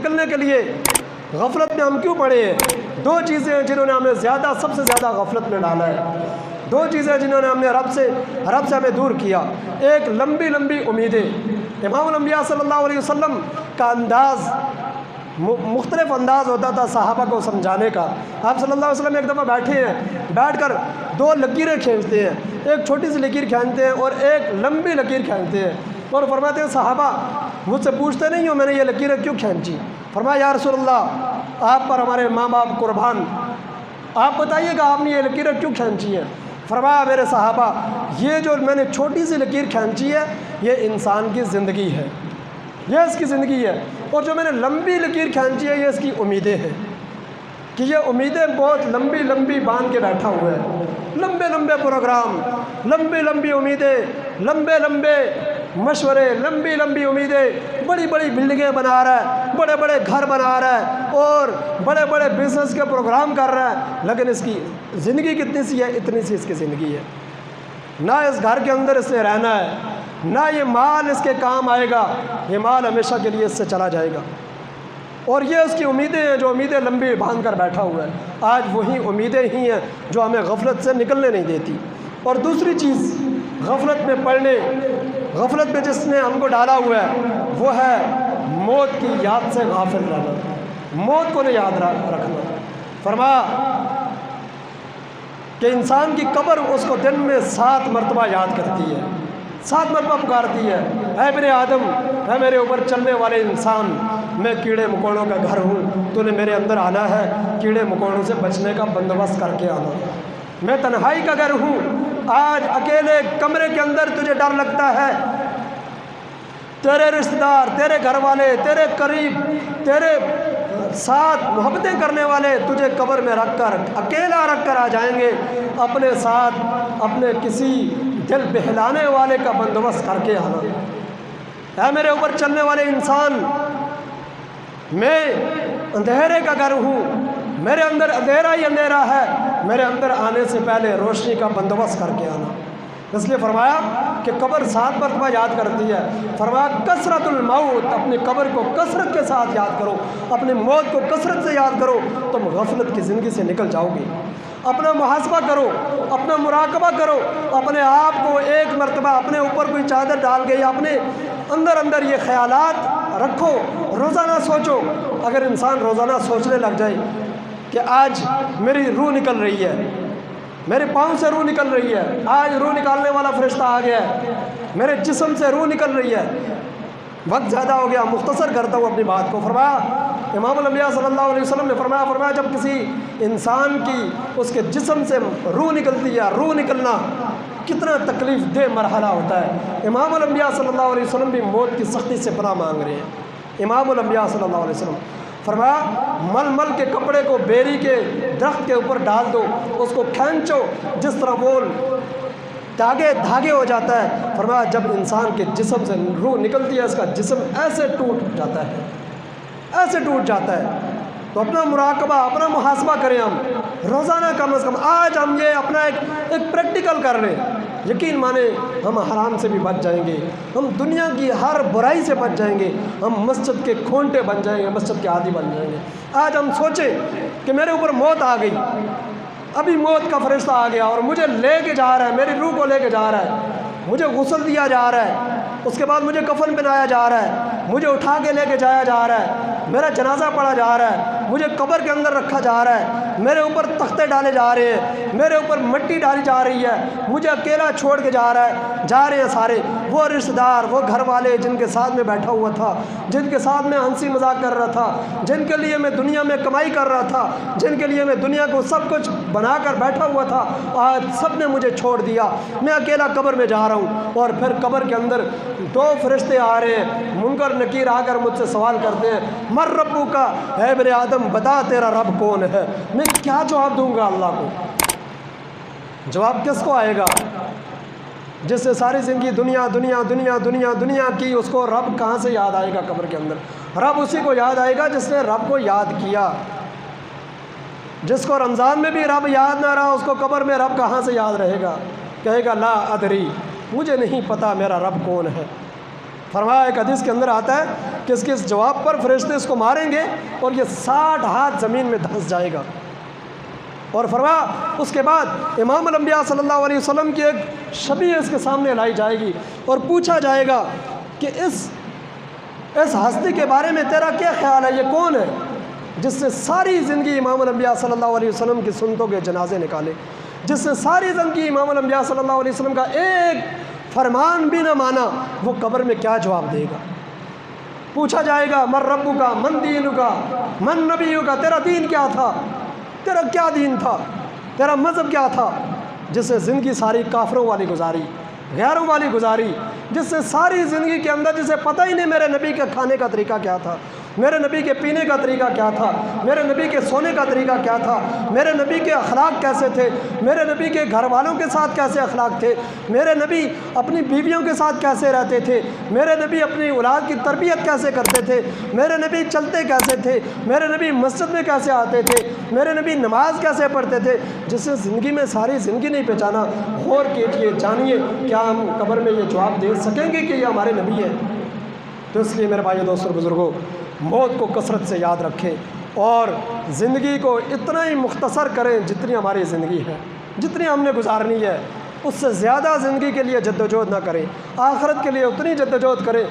نکلنے کے لیے غفلت میں ہم کیوں پڑے ہیں؟ دو چیزیں ہیں جنہوں نے ہمیں سب سے زیادہ غفلت میں ڈالا ہے، دو چیزیں جنہوں نے ہم نے رب سے ہمیں دور کیا۔ ایک لمبی لمبی امیدیں۔ امام الانبیاء صلی اللہ علیہ وسلم کا انداز مختلف انداز ہوتا تھا صحابہ کو سمجھانے کا۔ آپ صلی اللہ علیہ وسلم ایک دفعہ بیٹھے ہیں، بیٹھ کر دو لکیریں کھینچتے ہیں، ایک چھوٹی سی لکیر کھینچتے ہیں اور ایک لمبی لکیر کھینچتے ہیں، اور فرماتے ہیں صحابہ مجھ سے پوچھتے نہیں ہو میں نے یہ لکیریں کیوں کھینچی؟ فرمایا یا رسول اللہ آپ پر ہمارے ماں باپ قربان، آپ بتائیے کہ آپ نے یہ لکیریں کیوں کھینچی ہیں؟ فرمایا میرے صحابہ یہ جو میں نے چھوٹی سی لکیر کھینچی ہے یہ انسان کی زندگی ہے، یہ اس کی زندگی ہے، اور جو میں نے لمبی لکیر کھینچی ہے یہ اس کی امیدیں ہیں، کہ یہ امیدیں بہت لمبی لمبی باندھ کے بیٹھا ہوا ہے، لمبے لمبے پروگرام، لمبی لمبی امیدیں، لمبے لمبے مشورے، لمبی لمبی امیدیں، بڑی بڑی بلڈنگیں بنا رہا ہے، بڑے بڑے گھر بنا رہا ہے اور بڑے بڑے بزنس کے پروگرام کر رہا ہے، لیکن اس کی زندگی کتنی سی ہے؟ اتنی سی اس کی زندگی ہے۔ نہ اس گھر کے اندر اس نے رہنا ہے، نہ یہ مال اس کے کام آئے گا، یہ مال ہمیشہ کے لیے اس سے چلا جائے گا، اور یہ اس کی امیدیں ہیں جو امیدیں لمبی باندھ کر بیٹھا ہوا ہے۔ آج وہی امیدیں ہی ہیں جو ہمیں غفلت سے نکلنے نہیں دیتی۔ اور دوسری چیز غفلت میں پڑنے، غفلت میں جس نے ہم کو ڈالا ہوا ہے وہ ہے موت کی یاد سے غافل رہنا، موت کو نہیں یاد رکھنا۔ فرمایا کہ انسان کی قبر اس کو دن میں 7 مرتبہ یاد کرتی ہے، 7 مرتبہ پکارتی ہے، اے ابن آدم، اے میرے اوپر چلنے والے انسان، میں کیڑے مکوڑوں کا گھر ہوں، تو نے میرے اندر آنا ہے، کیڑے مکوڑوں سے بچنے کا بندوبست کر کے آنا۔ میں تنہائی کا گھر ہوں، آج اکیلے کمرے کے اندر تجھے ڈر لگتا ہے، تیرے رشتہ دار، تیرے گھر والے، تیرے قریب، تیرے ساتھ محبتیں کرنے والے تجھے قبر میں رکھ کر، اکیلا رکھ کر آ جائیں گے، اپنے ساتھ اپنے کسی دل بہلانے والے کا بندوبست کر کے آنا۔ اے میرے اوپر چلنے والے انسان، میں اندھیرے کا گھر ہوں، میرے اندر اندھیرا ہی اندھیرا ہے، میرے اندر آنے سے پہلے روشنی کا بندوبست کر کے آنا۔ اس لیے فرمایا کہ قبر 7 مرتبہ یاد کرتی ہے۔ فرمایا کثرت الموت، اپنی قبر کو کثرت کے ساتھ یاد کرو، اپنی موت کو کثرت سے یاد کرو، تم غفلت کی زندگی سے نکل جاؤ گے۔ اپنا محاسبہ کرو، اپنا مراقبہ کرو، اپنے آپ کو ایک مرتبہ اپنے اوپر کوئی چادر ڈال کے یا اپنے اندر یہ خیالات رکھو، روزانہ سوچو۔ اگر انسان روزانہ سوچنے لگ جائے کہ آج میری روح نکل رہی ہے، میرے پاؤں سے روح نکل رہی ہے، آج روح نکالنے والا فرشتہ آ گیا ہے، میرے جسم سے روح نکل رہی ہے، وقت زیادہ ہو گیا، مختصر کرتا ہوں اپنی بات کو۔ فرمایا امام الانبیاء صلی اللہ علیہ وسلم نے فرمایا جب کسی انسان کی اس کے جسم سے روح نکلتی ہے، روح نکلنا کتنا تکلیف دہ مرحلہ ہوتا ہے۔ امام الانبیاء صلی اللہ علیہ وسلم بھی موت کی سختی سے پناہ مانگ رہے ہیں۔ امام الانبیاء صلی اللہ علیہ وسلم فرمایا مل مل کے کپڑے کو بیری کے درخت کے اوپر ڈال دو، اس کو کھینچو، جس طرح وہ دھاگے ہو جاتا ہے۔ فرمایا جب انسان کے جسم سے روح نکلتی ہے اس کا جسم ایسے ٹوٹ جاتا ہے، ایسے ٹوٹ جاتا ہے۔ تو اپنا مراقبہ، اپنا محاسبہ کریں ہم روزانہ، کم از کم آج ہم یہ اپنا ایک پریکٹیکل کر لیں۔ یقین مانیں ہم حرام سے بھی بچ جائیں گے، ہم دنیا کی ہر برائی سے بچ جائیں گے، ہم مسجد کے کھونٹے بن جائیں گے، مسجد کے عادی بن جائیں گے۔ آج ہم سوچیں کہ میرے اوپر موت آ گئی، ابھی موت کا فرشتہ آ گیا اور مجھے لے کے جا رہا ہے، میری روح کو لے کے جا رہا ہے، مجھے غسل دیا جا رہا ہے، اس کے بعد مجھے کفن پہنایا جا رہا ہے، مجھے اٹھا کے لے کے جایا جا رہا ہے، میرا جنازہ پڑھا جا رہا ہے، مجھے قبر کے اندر رکھا جا رہا ہے، میرے اوپر تختے ڈالے جا رہے ہیں، میرے اوپر مٹی ڈالی جا رہی ہے، مجھے اکیلا چھوڑ کے جا رہے ہیں سارے وہ رشتہ دار، وہ گھر والے جن کے ساتھ میں بیٹھا ہوا تھا، جن کے ساتھ میں ہنسی مذاق کر رہا تھا، جن کے لیے میں دنیا میں کمائی کر رہا تھا، جن کے لیے میں دنیا کو سب کچھ بنا کر بیٹھا ہوا تھا، آج سب نے مجھے چھوڑ دیا، میں اکیلا قبر میں جا رہا ہوں۔ اور پھر قبر کے اندر 2 فرشتے آ رہے ہیں، منکر نکیر آ کر مجھ سے سوال کرتے ہیں مر ربو کا، اے ابن آدم بتا تیرا رب کون ہے؟ میں کیا جواب دوں گا اللہ کو؟ جواب کس کو آئے گا؟ جس سے ساری زندگی دنیا دنیا دنیا دنیا دنیا کی، اس کو رب کہاں سے یاد آئے گا؟ قبر کے اندر رب اسی کو یاد آئے گا جس نے رب کو یاد کیا۔ جس کو رمضان میں بھی رب یاد نہ رہا، اس کو قبر میں رب کہاں سے یاد رہے گا؟ کہے گا لا ادری، مجھے نہیں پتا میرا رب کون ہے۔ فرمایا ایک حدیث کے اندر آتا ہے کہ اس کے اس جواب پر فرشتے اس کو ماریں گے اور یہ 60 ہاتھ زمین میں دھنس جائے گا۔ اور فرمایا اس کے بعد امام الانبیاء صلی اللہ علیہ وسلم کی ایک شبیہ اس کے سامنے لائی جائے گی اور پوچھا جائے گا کہ اس ہستی کے بارے میں تیرا کیا خیال ہے، یہ کون ہے جس نے ساری زندگی امام الانبیاء صلی اللہ علیہ وسلم کی سنتوں کے جنازے نکالے، جس نے ساری زندگی امام الانبیاء صلی اللہ علیہ وسلم کا ایک فرمان بھی نہ مانا، وہ قبر میں کیا جواب دے گا؟ پوچھا جائے گا من ربک من دینک من نبیک، تیرا دین کیا تھا، تیرا کیا دین تھا، تیرا مذہب کیا تھا؟ جس نے زندگی ساری کافروں والی گزاری، غیروں والی گزاری، جس نے ساری زندگی کے اندر جسے پتہ ہی نہیں میرے نبی کے کھانے کا طریقہ کیا تھا، میرے نبی کے پینے کا طریقہ کیا تھا، میرے نبی کے سونے کا طریقہ کیا تھا، میرے نبی کے اخلاق کیسے تھے، میرے نبی کے گھر والوں کے ساتھ کیسے اخلاق تھے، میرے نبی اپنی بیویوں کے ساتھ کیسے رہتے تھے، میرے نبی اپنی اولاد کی تربیت کیسے کرتے تھے، میرے نبی چلتے کیسے تھے، میرے نبی مسجد میں کیسے آتے تھے، میرے نبی نماز کیسے پڑھتے تھے، جس نے زندگی میں ساری زندگی نہیں پہچانا، غور کیجیے، جانیے کیا ہم قبر میں یہ جواب دے سکیں گے کہ یہ ہمارے نبی ہیں؟ تو اس لیے میرے بھائیو دوستوں بزرگوں، موت کو کثرت سے یاد رکھیں اور زندگی کو اتنا ہی مختصر کریں جتنی ہماری زندگی ہے، جتنی ہم نے گزارنی ہے، اس سے زیادہ زندگی کے لیے جد و جہد نہ کریں، آخرت کے لیے اتنی جد و جہد کریں